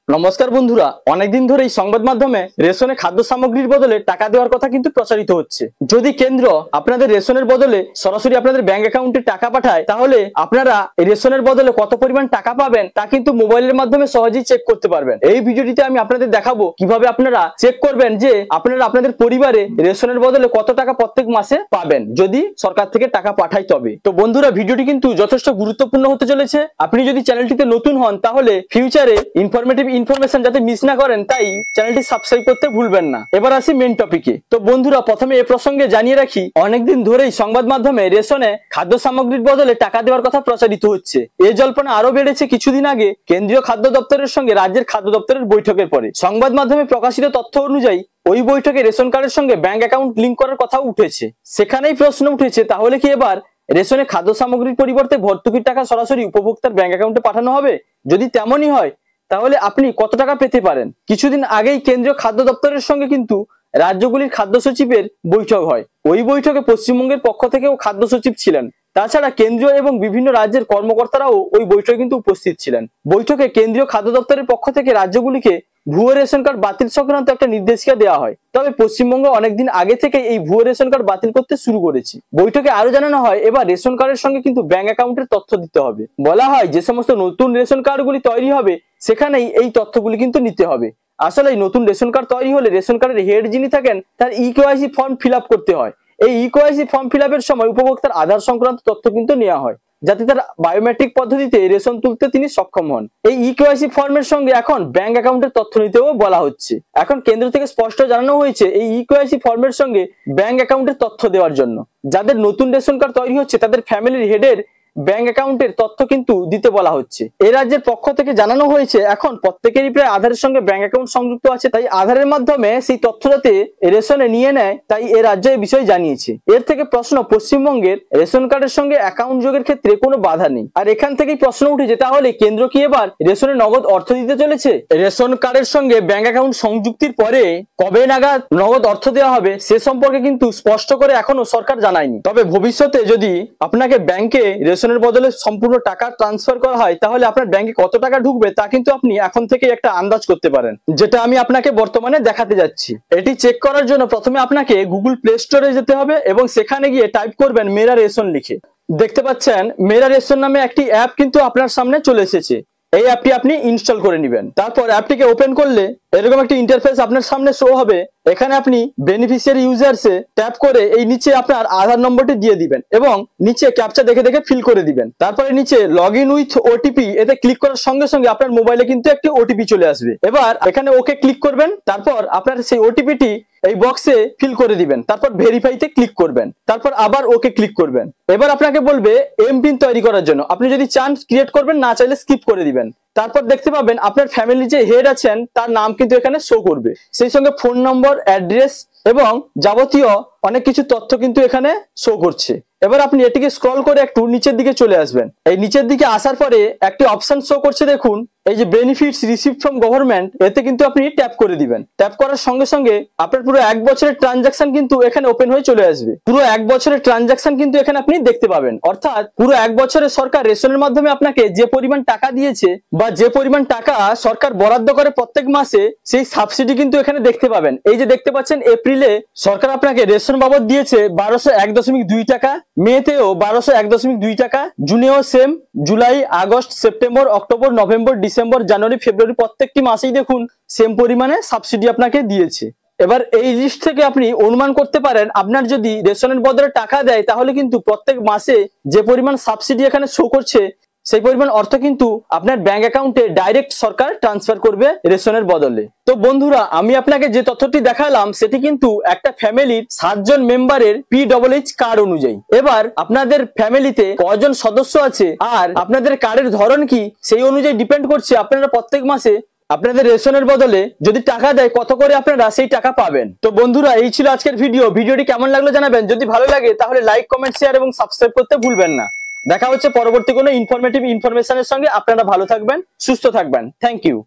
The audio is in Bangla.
নমস্কার বন্ধুরা, অনেকদিন ধরেই সংবাদ মাধ্যমে রেশনে খাদ্য সামগ্রীর বদলে টাকা দেওয়ার কথা কিন্তু প্রচারিত হচ্ছে। যদি কেন্দ্র আপনাদের রেশনের বদলে সরাসরি আপনাদের ব্যাংক অ্যাকাউন্টে টাকা পাঠায়, তাহলে আপনারা এই রেশনের বদলে কত পরিমাণ টাকা পাবেন তা কিন্তু মোবাইলের মাধ্যমে সহজেই চেক করতে পারবেন। এই ভিডিওটিতে আমি আপনাদের দেখাবো কিভাবে আপনারা চেক করবেন যে আপনারা আপনাদের পরিবারে রেশনের বদলে কত টাকা প্রত্যেক মাসে পাবেন যদি সরকার থেকে টাকা পাঠায় তবে। তো বন্ধুরা, ভিডিওটি কিন্তু যথেষ্ট গুরুত্বপূর্ণ হতে চলেছে। আপনি যদি চ্যানেলটিতে নতুন হন তাহলে ফিউচারে ইনফরমেশন যাতে মিস না করেন, তাই চ্যানেলটি সাবস্ক্রাইব করতে ভুলবেন না। এবার আসি মেন টপিকে। তো বন্ধুরা, প্রথমে এ প্রসঙ্গে জানিয়ে রাখি, অনেকদিন ধরেই সংবাদ মাধ্যমে রেশনে খাদ্য সামগ্রীর বদলে টাকা দেওয়ার কথা প্রচারিত হচ্ছে। এই জল্পনা আরো বেড়েছে কিছুদিন আগে কেন্দ্রীয় খাদ্য দপ্তরের সঙ্গে রাজ্যের খাদ্য দপ্তরের বৈঠকের পরে। সংবাদ মাধ্যমে প্রকাশিত তথ্য অনুযায়ী ওই বৈঠকে রেশন কার্ডের সঙ্গে ব্যাংক অ্যাকাউন্ট লিংক করার কথাও উঠেছে। সেখানেই প্রশ্ন উঠেছে, তাহলে কি এবার রেশনে খাদ্য সামগ্রীর পরিবর্তে ভর্তুকির টাকা সরাসরি উপভোক্তার ব্যাংক অ্যাকাউন্টে পাঠানো হবে? যদি তেমনই হয় তাহলে আপনি কত টাকা পেতে পারেন? কিছুদিন আগেই কেন্দ্রীয় খাদ্য দপ্তরের সঙ্গে কিন্তু রাজ্যগুলির খাদ্য সচিবের বৈঠক হয়। ওই বৈঠকে পশ্চিমবঙ্গের পক্ষ থেকেও খাদ্য সচিব ছিলেন। তাছাড়া কেন্দ্রীয় এবং বিভিন্ন রাজ্যের কর্মকর্তারাও ওই বৈঠকে কিন্তু উপস্থিত ছিলেন। বৈঠকে কেন্দ্রীয় খাদ্য দপ্তরের পক্ষ থেকে রাজ্যগুলিকে ভুয়ো রেশন কার্ড বাতিল সংক্রান্ত একটা নির্দেশিকা দেওয়া হয়। তবে পশ্চিমবঙ্গ অনেকদিন আগে থেকে এই ভুয়ো রেশন কার্ড বাতিল করতে শুরু করেছে। বৈঠকে আরো জানানো হয়, এবার রেশন কার্ডের সঙ্গে কিন্তু ব্যাংক অ্যাকাউন্টের তথ্য দিতে হবে। বলা হয় যে সমস্ত নতুন রেশন কার্ডগুলি তৈরি হবে সেখানেই এই তথ্যগুলি কিন্তু নিতে হবে। আসলে এই নতুন রেশন কার্ড তৈরি হলে রেশন কার্ডের হেড যিনি থাকেন তার ইকেওয়াইসি ফর্ম ফিল আপ করতে হয়। এই ইকেওয়াইসি ফর্ম ফিল আপের সময় উপভোক্তার আধার সংক্রান্ত তথ্য কিন্তু নেওয়া হয়, যাতে তার বায়োমেট্রিক পদ্ধতিতে রেশন তুলতে তিনি সক্ষম হন। এই ইকেওয়াইসি ফর্মের সঙ্গে এখন ব্যাংক অ্যাকাউন্টের তথ্য নিতেও বলা হচ্ছে। এখন কেন্দ্র থেকে স্পষ্ট জানানো হয়েছে এই ইকেওয়াইসি ফর্মের সঙ্গে ব্যাংক অ্যাকাউন্টের তথ্য দেওয়ার জন্য। যাদের নতুন রেশন কার্ড তৈরি হচ্ছে তাদের ফ্যামিলির হেডের ব্যাংক অ্যাকাউন্টের তথ্য কিন্তু দিতে বলা হচ্ছে। এই রাজ্যের পক্ষ থেকে জানানো হয়েছে এখন প্রত্যেকেরই প্রায় আধারের সঙ্গে ব্যাংক অ্যাকাউন্ট সংযুক্ত আছে, তাই আধারের মাধ্যমে সেই তথ্য যাতে রেশনে নিয়ে নেয়, তাই এ রাজ্য এই বিষয়ে জানিয়েছে। এর থেকে প্রশ্ন, পশ্চিমবঙ্গের রেশন কার্ডের সঙ্গে অ্যাকাউন্ট যোগের ক্ষেত্রে কোনো বাধা নেই। আর এখান থেকেই প্রশ্ন উঠেছে, তাহলে কেন্দ্র কি এবার রেশনে নগদ অর্থ দিতে চলেছে? রেশন কার্ডের সঙ্গে ব্যাংক অ্যাকাউন্ট সংযুক্তির পরে কবে নাগাদ নগদ অর্থ দেওয়া হবে সে সম্পর্কে কিন্তু স্পষ্ট করে এখনো সরকার জানায়নি। তবে ভবিষ্যতে যদি আপনাকে ব্যাংকে রেশনের বদলে সম্পূর্ণ টাকা ট্রান্সফার করা হয়, তাহলে আপনার ব্যাংকে কত টাকা ঢুকবে তা কিন্তু আপনি এখন থেকে একটা আন্দাজ করতে পারেন, যেটা আমি আপনাকে বর্তমানে দেখাতে যাচ্ছি। এটি চেক করার জন্য প্রথমে আপনাকে গুগল প্লে স্টোরে যেতে হবে এবং সেখানে গিয়ে টাইপ করবেন মেরা রেশন লিখে। দেখতে পাচ্ছেন মেরা রেশন নামে একটি অ্যাপ কিন্তু আপনার সামনে চলে এসেছে। এই অ্যাপটি আপনি ইনস্টল করে নেবেন। তারপর অ্যাপটিকে ওপেন করলে এরকম একটি ইন্টারফেস আপনার সামনে শো হবে। এখানে আপনি বেনিফিশিয়ারি ইউজার্সে ট্যাপ করে এই নিচে আপনার আধার নম্বরটি দিয়ে দিবেন এবং নিচে ক্যাপচা দেখে দেখে ফিল করে দিবেন। তারপরে নিচে লগ ইন উইথ ওটিপি, এতে ক্লিক করার সঙ্গে সঙ্গে আপনার মোবাইলে কিন্তু একটি ওটিপি চলে আসবে। এবার এখানে ওকে ক্লিক করবেন। তারপর আপনার সেই ওটিপিটি এই বক্সে ফিল করে দিবেন। তারপর ভেরিফাইতে ক্লিক করবেন। তারপর আবার ওকে ক্লিক করবেন। এবার আপনাকে বলবে এমপিন তৈরি করার জন্য। আপনি যদি চান ক্রিয়েট করবেন, না চাইলে স্কিপ করে দিবেন। তারপর দেখতে পাবেন আপনার ফ্যামিলি যে হেড আছেন তার নাম কিন্তু এখানে শো করবে, সেই সঙ্গে ফোন নম্বর, অ্যাড্রেস এবং যাবতীয় অনেক কিছু তথ্য কিন্তু এখানে শো করছে। এবার আপনি এটিকে স্ক্রল করে একটু নিচের দিকে চলে আসবেন। এই নিচের দিকে আসার পরে একটি অপশন শো করছে, দেখুন এই যে বেনিফিটস রিসিভড ফ্রম গভর্নমেন্ট, এতে কিন্তু আপনি ট্যাপ করে দিবেন। ট্যাপ করার সঙ্গে সঙ্গে আপনার পুরো 1 বছরের ট্রানজাকশন কিন্তু এখানে ওপেন হয়ে চলে আসবে। পুরো 1 বছরের ট্রানজাকশন কিন্তু এখানে আপনি দেখতে পাবেন। অর্থাৎ পুরো 1 বছরে সরকার রেশনের মাধ্যমে আপনাকে যে পরিমাণ টাকা দিয়েছে বা যে পরিমাণ টাকা সরকার বরাদ্দ করে প্রত্যেক মাসে, সেই সাবসিডি কিন্তু এখানে দেখতে পাবেন। এই যে দেখতে পাচ্ছেন, এপ্রিলে সরকার আপনাকে রেশন বাবদ দিয়েছে 1201.2 টাকা, মেতেও 1201.2 টাকা, জুনেও same, July, August, September, October, November, December, January, February প্রত্যেকটি মাসেই দেখুন সেম পরিমাণে সাবসিডি আপনাকে দিয়েছে। এবার এই লিস্ট থেকে আপনি অনুমান করতে পারেন আপনার যদি রেশনের বদলে টাকা দেয় তাহলে কিন্তু প্রত্যেক মাসে যে পরিমাণ সাবসিডি এখানে শো করছে সেই পরিমাণ অর্থ কিন্তু আপনার ব্যাংক অ্যাকাউন্টে ডাইরেক্ট সরকার ট্রান্সফার করবে রেশনের বদলে। তো বন্ধুরা, আমি আপনাকে যে তথ্যটি দেখালাম সেটি কিন্তু একটা ফ্যামিলির 7 জন মেম্বারের PHH কার্ড অনুযায়ী। এবার আপনাদের ফ্যামিলিতে কজন সদস্য আছে আর আপনাদের কার্ডের ধরন কি সেই অনুযায়ী ডিপেন্ড করছে আপনারা প্রত্যেক মাসে আপনাদের রেশনের বদলে যদি টাকা দেয় কত করে আপনারা সেই টাকা পাবেন। তো বন্ধুরা, এই ছিল আজকের ভিডিওটি কেমন লাগলো জানাবেন। যদি ভালো লাগে তাহলে লাইক, কমেন্ট, শেয়ার এবং সাবস্ক্রাইব করতে ভুলবেন না। দেখা হচ্ছে পরবর্তী কোনো ইনফরমেশনের সঙ্গে। আপনারা ভালো থাকবেন, সুস্থ থাকবেন। Thank you.